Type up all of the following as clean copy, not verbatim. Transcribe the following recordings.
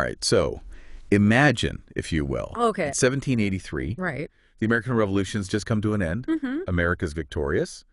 right, so imagine, if you will, Okay. in 1783, Right. the American Revolution's just come to an end. Mm-hmm. America's victorious.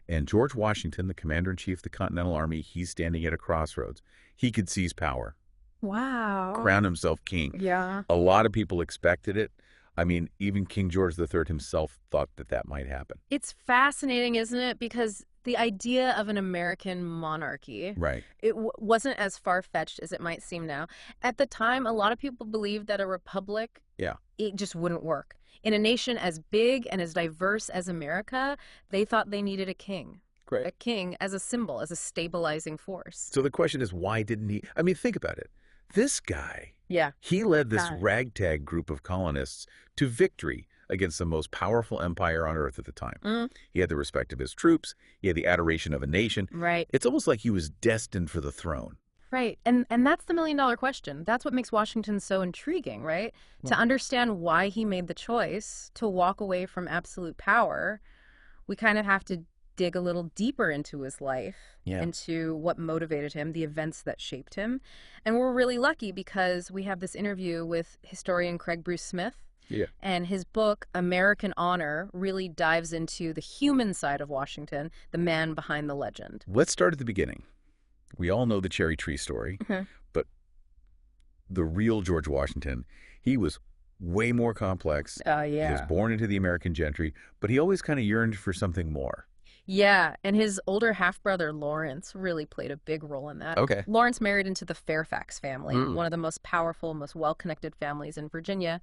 And George Washington, the commander-in-chief of the Continental Army, he's standing at a crossroads. He could seize power, Wow. crown himself king. Yeah. A lot of people expected it. I mean, even King George III himself thought that that might happen. It's fascinating, isn't it? Because the idea of an American monarchy, Right. it wasn't as far-fetched as it might seem now. At the time, a lot of people believed that a republic, Yeah. it just wouldn't work. In a nation as big and as diverse as America, they thought they needed a king. Great. A king as a symbol, as a stabilizing force. So the question is, why didn't he? I mean, think about it. This guy, Yeah. he led this Guy. ragtag group of colonists to victory against the most powerful empire on earth at the time. Mm. He had the respect of his troops. He had the adoration of a nation. Right. It's almost like he was destined for the throne. Right. And that's the million-dollar question. That's what makes Washington so intriguing, right? To understand why he made the choice to walk away from absolute power, we kind of have to dig a little deeper into his life, Yeah. into what motivated him, the events that shaped him. And we're really lucky because we have this interview with historian Craig Bruce Smith. Yeah. And his book, American Honor, really dives into the human side of Washington, the man behind the legend. Let's start at the beginning. We all know the cherry tree story, Mhm. but the real George Washington, he was way more complex. He was Yeah. born into the American gentry, but he always kind of yearned for something more. Yeah, and his older half-brother Lawrence really played a big role in that. Okay. Lawrence married into the Fairfax family, Mm. one of the most powerful, most well-connected families in Virginia.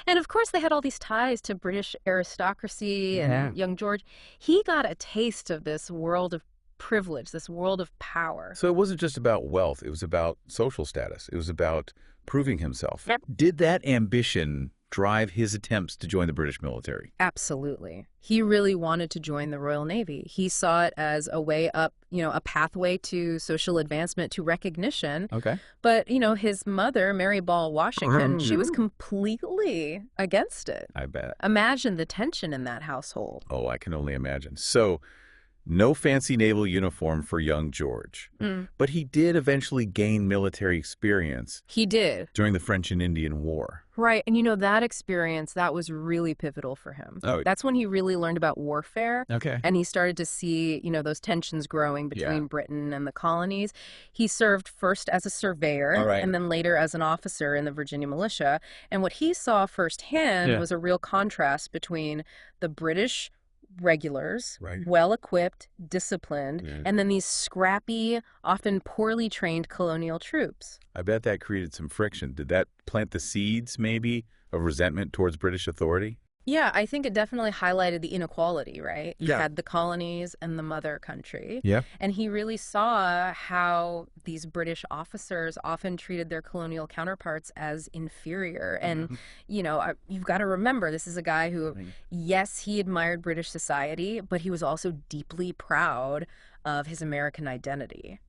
And of course, they had all these ties to British aristocracy and young George. He got a taste of this world of privilege, this world of power. So it wasn't just about wealth. It was about social status. It was about proving himself. Yep. Did that ambition drive his attempts to join the British military? Absolutely. He really wanted to join the Royal Navy. He saw it as a way up, a pathway to social advancement, to recognition. Okay. But, his mother, Mary Ball Washington, she was completely against it. I bet. Imagine the tension in that household. Oh, I can only imagine. So, no fancy naval uniform for young George. Mm. But he did eventually gain military experience He did. during the French and Indian War. Right. And that experience, that was really pivotal for him. Oh. That's when he really learned about warfare. Okay. And he started to see, those tensions growing between Britain and the colonies. He served first as a surveyor All right. and then later as an officer in the Virginia militia. And what he saw firsthand was a real contrast between the British regulars, Right. well-equipped, disciplined, and then these scrappy, often poorly trained colonial troops. I bet that created some friction. Did that plant the seeds, maybe, of resentment towards British authority? Yeah, I think it definitely highlighted the inequality, right? You Yeah. had the colonies and the mother country. Yeah. And he really saw how these British officers often treated their colonial counterparts as inferior. And, you've got to remember, this is a guy who, yes, he admired British society, but he was also deeply proud of his American identity.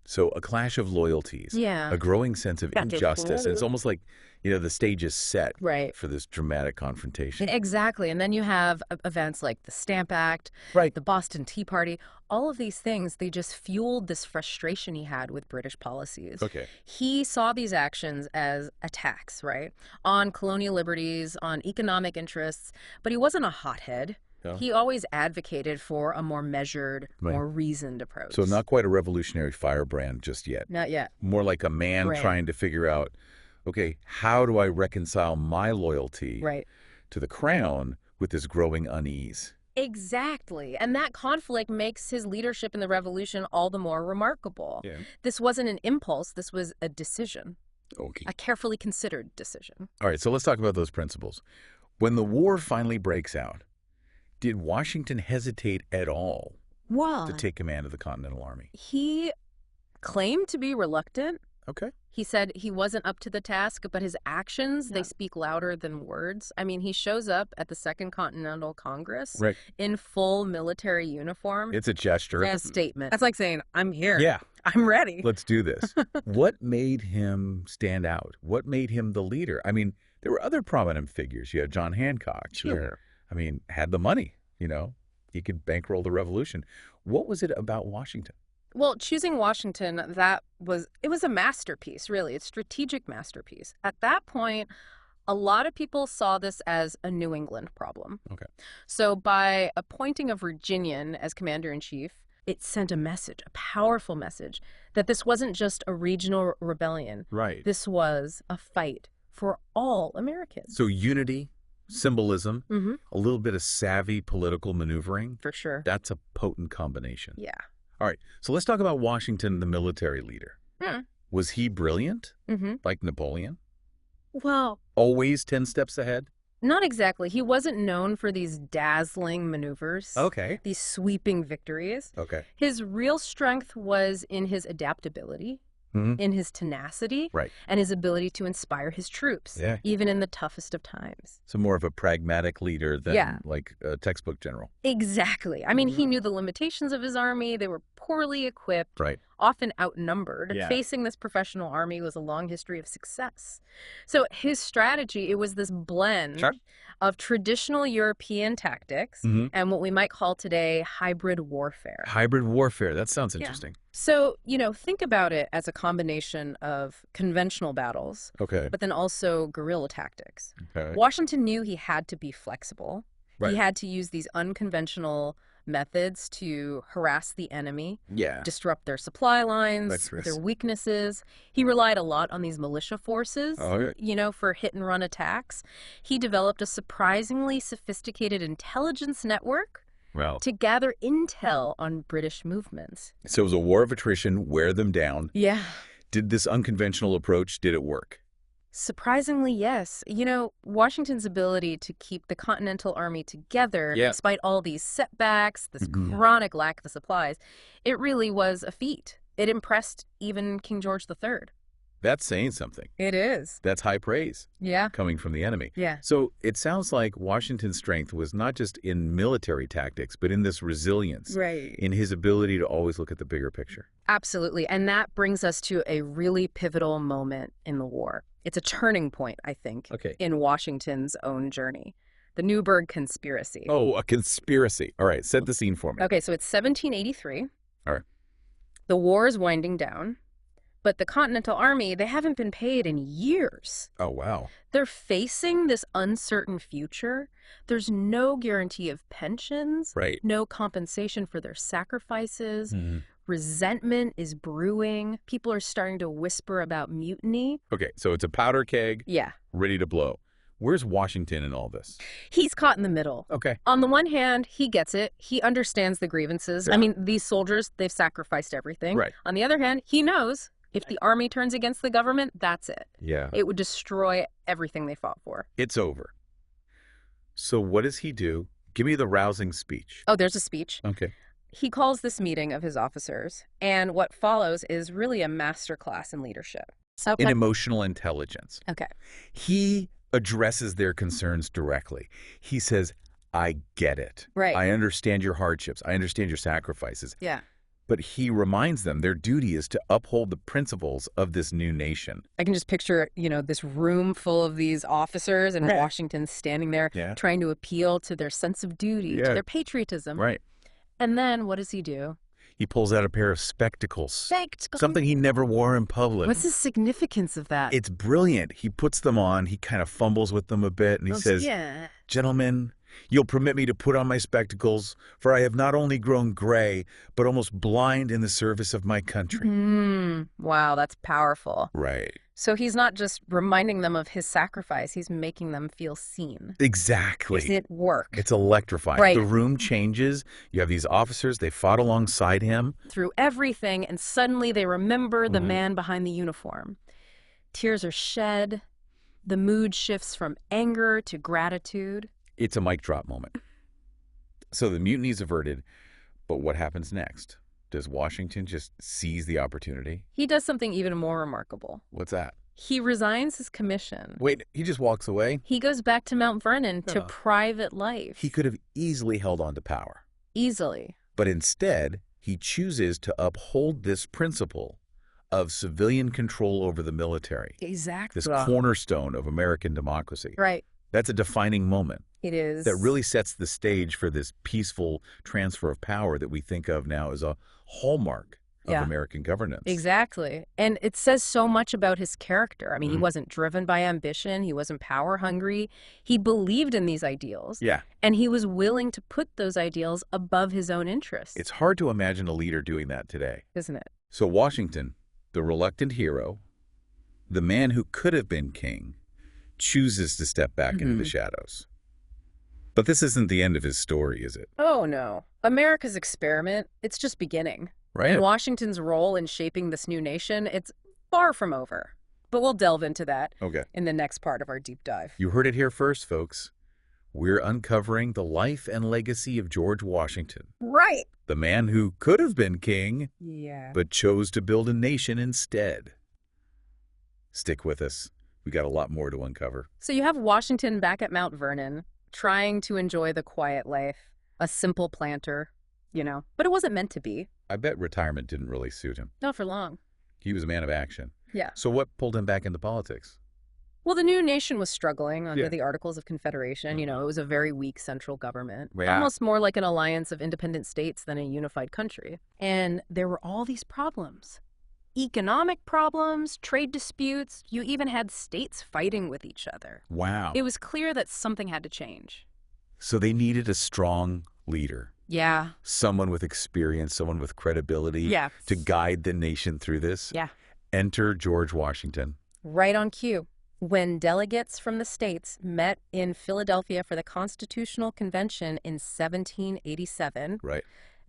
So a clash of loyalties, Yeah. a growing sense of injustice. And it's almost like, the stage is set Right. for this dramatic confrontation. Exactly. And then you have events like the Stamp Act, Right. the Boston Tea Party. All of these things, they just fueled this frustration he had with British policies. Okay. He saw these actions as attacks, right, on colonial liberties, on economic interests, but he wasn't a hothead. No. He always advocated for a more measured, Right. more reasoned approach. So not quite a revolutionary firebrand just yet. Not yet. More like a man Right. trying to figure out, okay, how do I reconcile my loyalty Right. to the crown with this growing unease? Exactly. And that conflict makes his leadership in the revolution all the more remarkable. This wasn't an impulse. This was a decision, Okay. a carefully considered decision. All right, so let's talk about those principles. When the war finally breaks out, did Washington hesitate at all to take command of the Continental Army? He claimed to be reluctant. Okay. He said he wasn't up to the task, but his actions, they speak louder than words. I mean, he shows up at the Second Continental Congress Right. in full military uniform. It's a gesture. A statement. That's like saying, I'm here. Yeah. I'm ready. Let's do this. What made him stand out? What made him the leader? I mean, there were other prominent figures. You had John Hancock. Sure. I mean, had the money, he could bankroll the revolution. What was it about Washington? Well, choosing Washington, it was a masterpiece, really. It's a strategic masterpiece. At that point, a lot of people saw this as a New England problem. Okay. So by appointing a Virginian as commander-in-chief, it sent a message, a powerful message, that this wasn't just a regional rebellion. Right. This was a fight for all Americans. So unity, symbolism, a little bit of savvy political maneuvering. For sure. That's a potent combination. Yeah. All right. So let's talk about Washington, the military leader. Was he brilliant, like Napoleon? Well, Always 10 steps ahead? not exactly. He wasn't known for these dazzling maneuvers. Okay. These sweeping victories. Okay. His real strength was in his adaptability, in his tenacity, Right. and his ability to inspire his troops, Yeah. even in the toughest of times. So more of a pragmatic leader than Yeah. like a textbook general. Exactly. I mean, he knew the limitations of his army. They were poorly equipped, Right. often outnumbered. Yeah. Facing this professional army was a long history of success. So his strategy, it was this blend Sure. of traditional European tactics and what we might call today hybrid warfare. Hybrid warfare. That sounds interesting. So, think about it as a combination of conventional battles, Okay. but then also guerrilla tactics. Okay. Washington knew he had to be flexible. Right. He had to use these unconventional methods to harass the enemy, Yeah. disrupt their supply lines, Dexterous. their weaknesses. He relied a lot on these militia forces, Oh, yeah. for hit and run attacks. He developed a surprisingly sophisticated intelligence network Well, to gather intel on British movements. so it was a war of attrition, wear them down. Yeah. Did this unconventional approach, did it work? Surprisingly, yes. Washington's ability to keep the Continental Army together, Yeah. despite all these setbacks, this chronic lack of supplies, it really was a feat. It impressed even King George III. That's saying something. It is. That's high praise Yeah. coming from the enemy. Yeah. So it sounds like Washington's strength was not just in military tactics, but in this resilience, Right. in his ability to always look at the bigger picture. Absolutely. And that brings us to a really pivotal moment in the war. It's a turning point, I think, Okay. in Washington's own journey. The Newburgh Conspiracy. Oh, a conspiracy. All right, set the scene for me. Okay, so it's 1783. All right. The war is winding down, but the Continental Army, they haven't been paid in years. Oh, wow. They're facing this uncertain future. There's no guarantee of pensions, Right. no compensation for their sacrifices. Mhm. Resentment is brewing. People are starting to whisper about mutiny. Okay, so it's a powder keg Yeah. ready to blow. Where's Washington in all this? He's caught in the middle. Okay. On the one hand, he gets it. He understands the grievances. Yeah. I mean, these soldiers, they've sacrificed everything. Right. On the other hand, he knows if the army turns against the government, that's it. Yeah. It would destroy everything they fought for. It's over. So what does he do? Give me the rousing speech. Oh, there's a speech. Okay. He calls this meeting of his officers, and what follows is really a masterclass in leadership. In emotional intelligence. Okay. He addresses their concerns directly. He says, I get it. Right. I understand your hardships. I understand your sacrifices. Yeah. But he reminds them their duty is to uphold the principles of this new nation. I can just picture, this room full of these officers and Washington standing there Yeah. trying to appeal to their sense of duty, to Yeah. their patriotism. Right. And then what does he do? He pulls out a pair of spectacles. Spectacles. Something he never wore in public. What's the significance of that? It's brilliant. He puts them on. He kind of fumbles with them a bit, and he says, yeah. Gentlemen, you'll permit me to put on my spectacles, for I have not only grown gray, but almost blind in the service of my country. Wow, that's powerful. Right. So he's not just reminding them of his sacrifice, he's making them feel seen. Exactly. It work. It's electrifying. Right. The room changes. You have these officers. They fought alongside him. Through everything, and suddenly they remember the man behind the uniform. Tears are shed. The mood shifts from anger to gratitude. It's a mic drop moment. So the mutiny's averted, but what happens next? Does Washington just seize the opportunity? He does something even more remarkable. What's that? He resigns his commission. Wait, he just walks away? He goes back to Mount Vernon to Huh. private life. He could have easily held on to power. Easily. But instead, he chooses to uphold this principle of civilian control over the military, Exactly. this cornerstone of American democracy. Right. That's a defining moment It is. that really sets the stage for this peaceful transfer of power that we think of now as a hallmark of American governance. Exactly. And it says so much about his character. I mean, he wasn't driven by ambition. He wasn't power hungry. He believed in these ideals. Yeah. And he was willing to put those ideals above his own interests. It's hard to imagine a leader doing that today. Isn't it? So Washington, the reluctant hero, the man who could have been king, chooses to step back into the shadows. But this isn't the end of his story, is it? Oh, no. America's experiment, it's just beginning. Right. And Washington's role in shaping this new nation, it's far from over. But we'll delve into that in the next part of our deep dive. You heard it here first, folks. We're uncovering the life and legacy of George Washington. Right. The man who could have been king, but chose to build a nation instead. Stick with us. We got a lot more to uncover. So you have Washington back at Mount Vernon, trying to enjoy the quiet life, a simple planter, but it wasn't meant to be. I bet retirement didn't really suit him. Not for long. He was a man of action. Yeah. So what pulled him back into politics? Well, the new nation was struggling under the Articles of Confederation. It was a very weak central government, almost more like an alliance of independent states than a unified country. And there were all these problems. Economic problems, trade disputes, you even had states fighting with each other. Wow. It was clear that something had to change. So they needed a strong leader. Yeah. Someone with experience, someone with credibility to guide the nation through this. Yeah. Enter George Washington. Right on cue. When delegates from the states met in Philadelphia for the Constitutional Convention in 1787,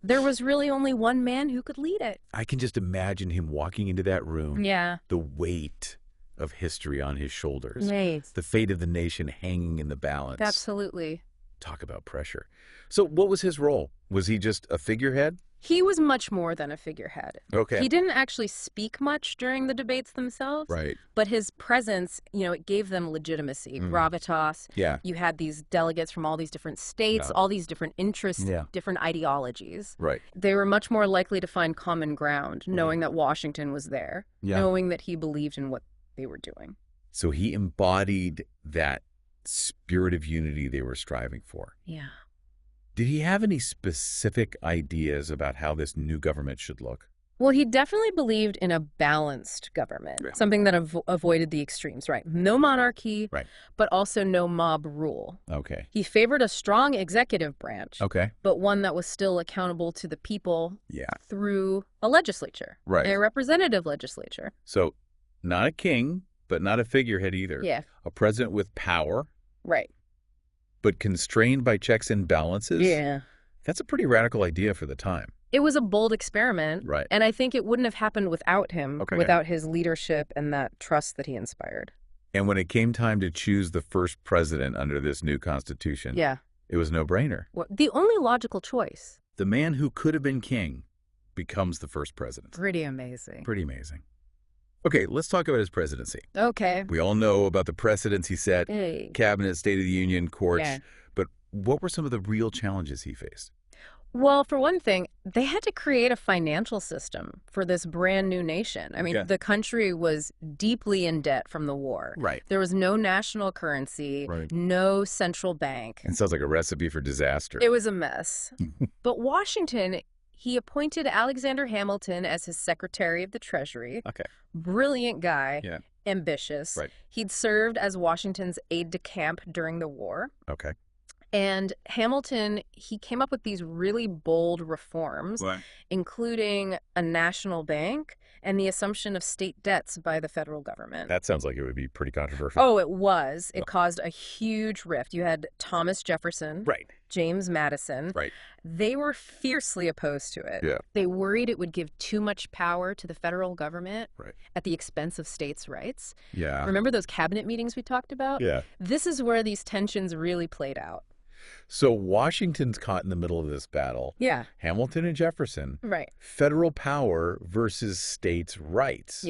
there was really only one man who could lead it. I can just imagine him walking into that room. Yeah. The weight of history on his shoulders. Right. The fate of the nation hanging in the balance. Absolutely. Talk about pressure. So what was his role? Was he just a figurehead? He was much more than a figurehead. Okay. He didn't actually speak much during the debates themselves. Right. But his presence, it gave them legitimacy, gravitas. Yeah. You had these delegates from all these different states, all these different interests, different ideologies. Right. They were much more likely to find common ground, knowing that Washington was there, knowing that he believed in what they were doing. So he embodied that spirit of unity they were striving for. Yeah. Did he have any specific ideas about how this new government should look? Well, he definitely believed in a balanced government, something that avoided the extremes, right? No monarchy, but also no mob rule. Okay. He favored a strong executive branch, but one that was still accountable to the people through a legislature, a representative legislature. So not a king, but not a figurehead either. Yeah. A president with power. Right. But constrained by checks and balances? Yeah. That's a pretty radical idea for the time. It was a bold experiment. Right. And I think it wouldn't have happened without him, without his leadership and that trust that he inspired. And when it came time to choose the first president under this new constitution, it was no brainer. Well, the only logical choice. The man who could have been king becomes the first president. Pretty amazing. Pretty amazing. Okay, let's talk about his presidency. Okay. We all know about the precedents he set, cabinet, State of the Union, courts, but what were some of the real challenges he faced? Well, for one thing, they had to create a financial system for this brand new nation. I mean, the country was deeply in debt from the war. Right. There was no national currency, no central bank. It sounds like a recipe for disaster. It was a mess. But Washington, he appointed Alexander Hamilton as his Secretary of the Treasury. Okay. Brilliant guy. Ambitious. Right. He'd served as Washington's aide-de-camp during the war. Okay. And Hamilton, he came up with these really bold reforms, including a national bank and the assumption of state debts by the federal government. That sounds like it would be pretty controversial. Oh, it was. It caused a huge rift. You had Thomas Jefferson, James Madison. They were fiercely opposed to it. They worried it would give too much power to the federal government at the expense of states' rights. Remember those cabinet meetings we talked about? This is where these tensions really played out. So Washington's caught in the middle of this battle. Hamilton and Jefferson. Federal power versus states' rights.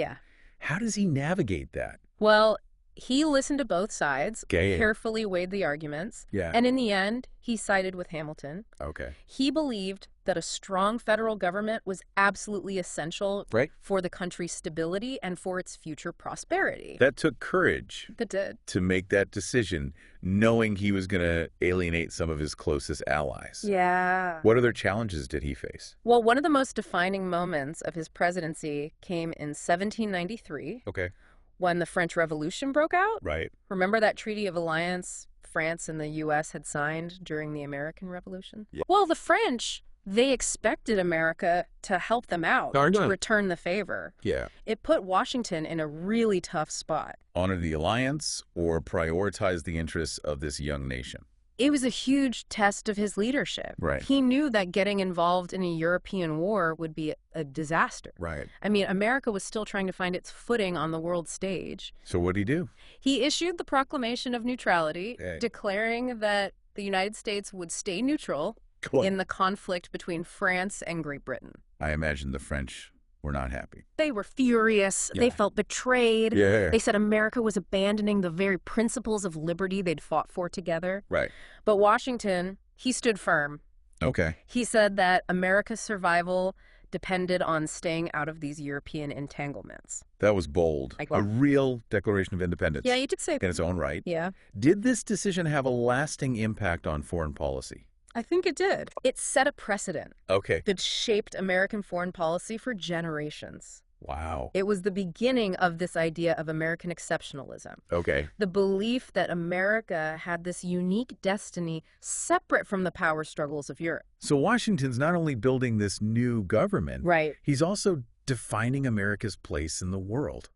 How does he navigate that? Well, He listened to both sides, Okay. carefully weighed the arguments, Yeah. and in the end, he sided with Hamilton. Okay. He believed that a strong federal government was absolutely essential Right. for the country's stability and for its future prosperity. That took courage That did. to make that decision, knowing he was going to alienate some of his closest allies. Yeah. What other challenges did he face? Well, one of the most defining moments of his presidency came in 1793 Okay. when the French Revolution broke out. Right. Remember that Treaty of Alliance France and the U.S. had signed during the American Revolution? Yeah. Well, the French, they expected America to help them out, Darn to right. return the favor. Yeah. It put Washington in a really tough spot. Honor the alliance or prioritize the interests of this young nation. It was a huge test of his leadership. Right. He knew that getting involved in a European war would be a disaster. Right. I mean, America was still trying to find its footing on the world stage. So what did he do? He issued the Proclamation of Neutrality, Okay. declaring that the United States would stay neutral in the conflict between France and Great Britain. I imagine the French were not happy. They were furious. Yeah. They felt betrayed. Yeah. They said America was abandoning the very principles of liberty they'd fought for together. Right. But Washington, he stood firm. Okay. He said that America's survival depended on staying out of these European entanglements. That was bold. Like A what? real Declaration of Independence. Yeah, you did say In its own right. Yeah, Did this decision have a lasting impact on foreign policy? I think it did. It set a precedent Okay. that shaped American foreign policy for generations. Wow. It was the beginning of this idea of American exceptionalism. Okay. The belief that America had this unique destiny separate from the power struggles of Europe. So Washington's not only building this new government, Right. he's also defining America's place in the world.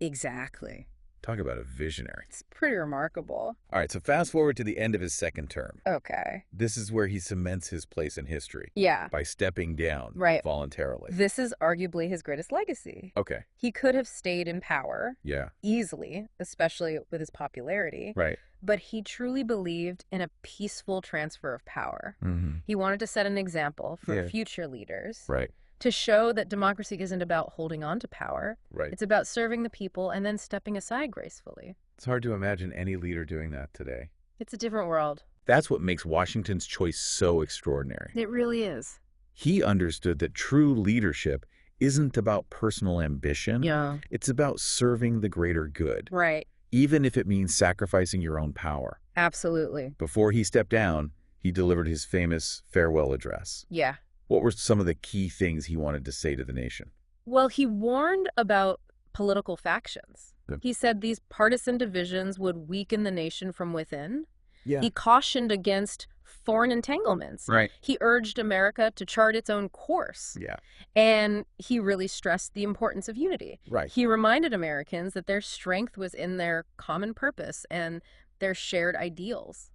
Exactly. Talk about a visionary. It's pretty remarkable. All right, so fast forward to the end of his second term. Okay. This is where he cements his place in history Yeah. by stepping down Right. voluntarily. This is arguably his greatest legacy. Okay. He could have stayed in power Yeah. easily, especially with his popularity, Right. but he truly believed in a peaceful transfer of power. Mm-hmm. He wanted to set an example for Yeah. future leaders Right. to show that democracy isn't about holding on to power. Right. It's about serving the people and then stepping aside gracefully. It's hard to imagine any leader doing that today. It's a different world. That's what makes Washington's choice so extraordinary. It really is. He understood that true leadership isn't about personal ambition. Yeah. It's about serving the greater good, Right. even if it means sacrificing your own power. Absolutely. Before he stepped down, he delivered his famous farewell address. Yeah. What were some of the key things he wanted to say to the nation? Well, he warned about political factions. Yeah. He said these partisan divisions would weaken the nation from within. Yeah. He cautioned against foreign entanglements. Right. He urged America to chart its own course. Yeah. And he really stressed the importance of unity. Right. He reminded Americans that their strength was in their common purpose and their shared ideals.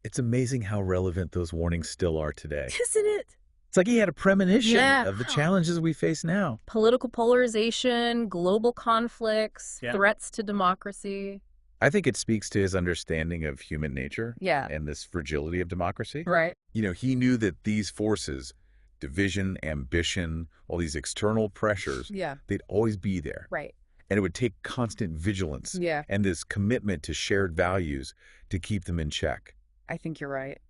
It's amazing how relevant those warnings still are today. Isn't it? It's like he had a premonition Yeah. of the challenges we face now. Political polarization, global conflicts, Yeah. threats to democracy. I think it speaks to his understanding of human nature Yeah. and this fragility of democracy. Right. You know, he knew that these forces, division, ambition, all these external pressures, Yeah. they'd always be there. Right. And it would take constant vigilance Yeah. and this commitment to shared values to keep them in check. I think you're right.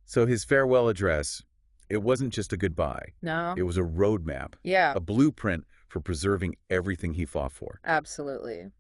So his farewell address, it wasn't just a goodbye. No? It was a roadmap, Yeah. a blueprint for preserving everything he fought for. Absolutely.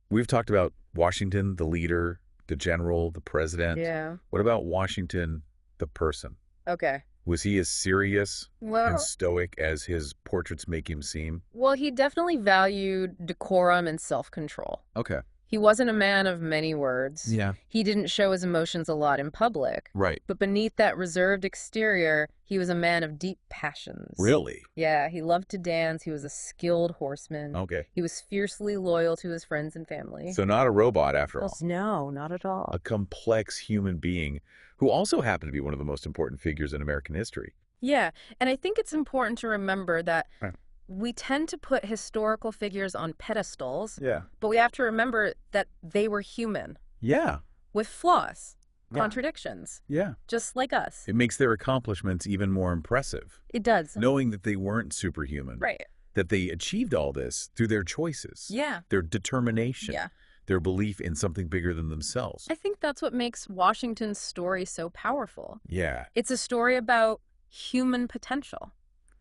We've talked about Washington, the leader, the general, the president. Yeah. What about Washington, the person? Okay. Was he as serious Well, and stoic as his portraits make him seem? he definitely valued decorum and self-control. Okay. He wasn't a man of many words. Yeah. He didn't show his emotions a lot in public. Right. But beneath that reserved exterior, he was a man of deep passions. Really? Yeah, he loved to dance. He was a skilled horseman. Okay. He was fiercely loyal to his friends and family. So not a robot after all. No, not at all. A complex human being who also happened to be one of the most important figures in American history. Yeah, and I think it's important to remember that Right. we tend to put historical figures on pedestals, Yeah. but we have to remember that they were human Yeah. with flaws, Yeah. contradictions, Yeah. just like us. It makes their accomplishments even more impressive, It does. knowing that they weren't superhuman, Right. that they achieved all this through their choices, Yeah. their determination, Yeah. their belief in something bigger than themselves. I think that's what makes Washington's story so powerful. Yeah, It's a story about human potential,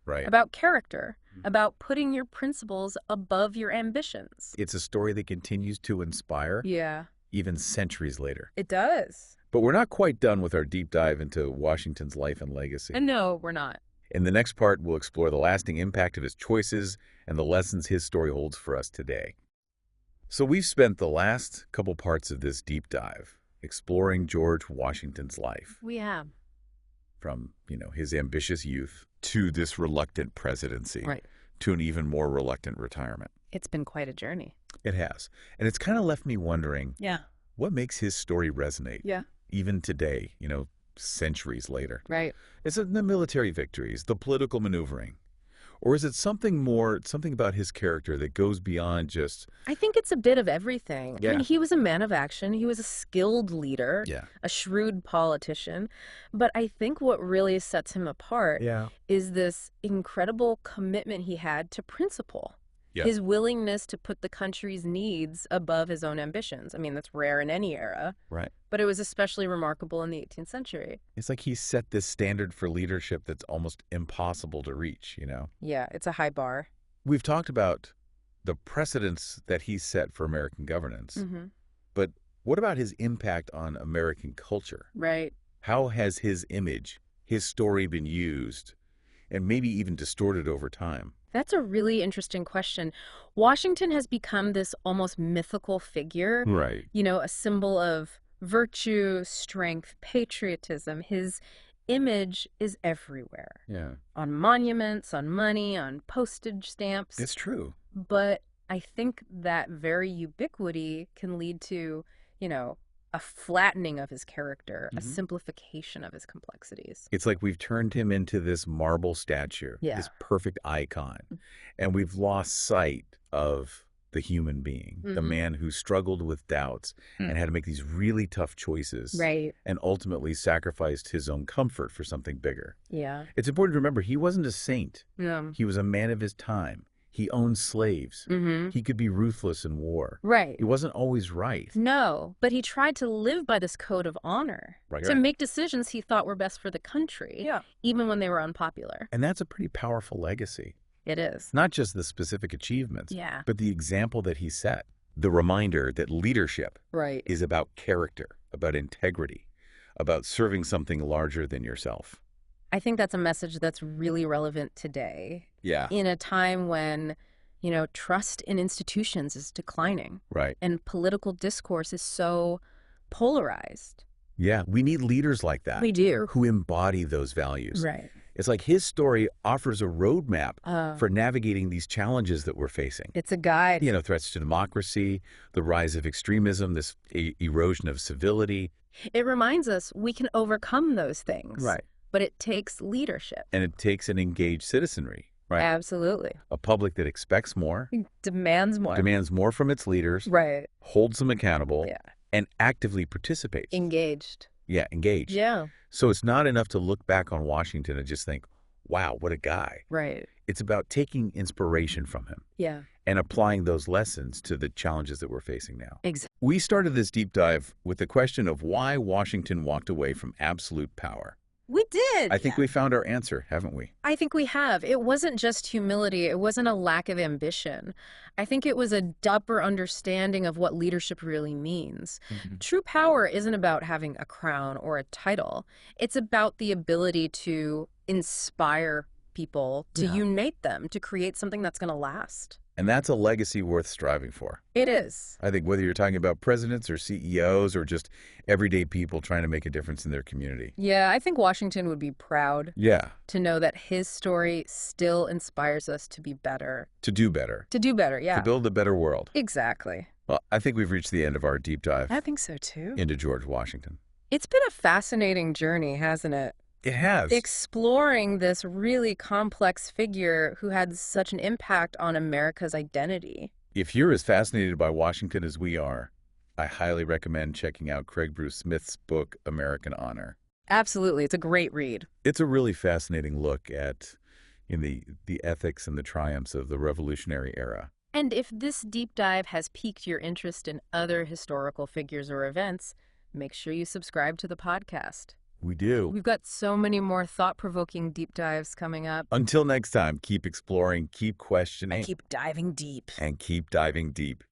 right. about character, about putting your principles above your ambitions. It's a story that continues to inspire Yeah, even centuries later. it does. But we're not quite done with our deep dive into Washington's life and legacy. And no, we're not. In the next part, we'll explore the lasting impact of his choices and the lessons his story holds for us today. So we've spent the last couple parts of this deep dive exploring George Washington's life, We have. from, his ambitious youth to this reluctant presidency, Right. to an even more reluctant retirement. It's been quite a journey. It has. And it's kind of left me wondering, Yeah. what makes his story resonate Yeah. even today, centuries later? Right. Is it the military victories, the political maneuvering? Or is it something more, something about his character that goes beyond just... I think it's a bit of everything. I Yeah. mean, he was a man of action. He was a skilled leader, Yeah. a shrewd politician. But I think what really sets him apart Yeah. is this incredible commitment he had to principle. Yeah. His willingness to put the country's needs above his own ambitions. I mean, that's rare in any era, Right. but it was especially remarkable in the 18th century. It's like he set this standard for leadership that's almost impossible to reach, Yeah, it's a high bar. We've talked about the precedents that he set for American governance, Mm-hmm. but what about his impact on American culture? Right. How has his image, his story been used, and maybe even distorted over time? That's a really interesting question. Washington has become this almost mythical figure, Right. a symbol of virtue, strength, patriotism. His image is everywhere, Yeah. on monuments, on money, on postage stamps. It's true. But I think that very ubiquity can lead to, a flattening of his character, a Mhm. simplification of his complexities. It's like we've turned him into this marble statue, Yeah. this perfect icon, and we've lost sight of the human being, the Mhm. man who struggled with doubts and had to make these really tough choices Right. and ultimately sacrificed his own comfort for something bigger. Yeah. It's important to remember he wasn't a saint. Yeah. He was a man of his time. He owned slaves. Mm-hmm. He could be ruthless in war. Right. He wasn't always right. No, but he tried to live by this code of honor, Right, to right. make decisions he thought were best for the country, even when they were unpopular. And that's a pretty powerful legacy. It is. Not just the specific achievements, Yeah. but the example that he set. The reminder that leadership Right. is about character, about integrity, about serving something larger than yourself. I think that's a message that's really relevant today Yeah. in a time when, trust in institutions is declining Right. and political discourse is so polarized. Yeah. We need leaders like that We do. who embody those values. Right. It's like his story offers a roadmap Uh, for navigating these challenges that we're facing. It's a guide. Threats to democracy, the rise of extremism, this erosion of civility. It reminds us we can overcome those things. Right. But it takes leadership. And it takes an engaged citizenry, right? Absolutely. A public that expects more, Demands more. demands more from its leaders, Right. holds them accountable, Yeah. and actively participates. Engaged. Yeah, engaged. Yeah. So it's not enough to look back on Washington and just think, wow, what a guy. Right. It's about taking inspiration from him Yeah. and applying those lessons to the challenges that we're facing now. Exactly. We started this deep dive with the question of why Washington walked away from absolute power. We did. I think we found our answer, haven't we? I think we have. It wasn't just humility. It wasn't a lack of ambition. I think it was a deeper understanding of what leadership really means. True power isn't about having a crown or a title. It's about the ability to inspire people, to Yeah. unite them, to create something that's going to last. And that's a legacy worth striving for. It is. I think whether you're talking about presidents or CEOs or just everyday people trying to make a difference in their community. Yeah, I think Washington would be proud Yeah, to know that his story still inspires us to be better. to do better, To do better, yeah. to build a better world. Exactly. Well, I think we've reached the end of our deep dive I think so too. into George Washington. It's been a fascinating journey, hasn't it? It has. Exploring this really complex figure who had such an impact on America's identity. If you're as fascinated by Washington as we are, I highly recommend checking out Craig Bruce Smith's book, American Honor. Absolutely. It's a great read. It's a really fascinating look at the ethics and the triumphs of the Revolutionary era. And if this deep dive has piqued your interest in other historical figures or events, make sure you subscribe to the podcast. We do. We've got so many more thought-provoking deep dives coming up. Until next time, keep exploring, keep questioning, Keep diving deep. and keep diving deep.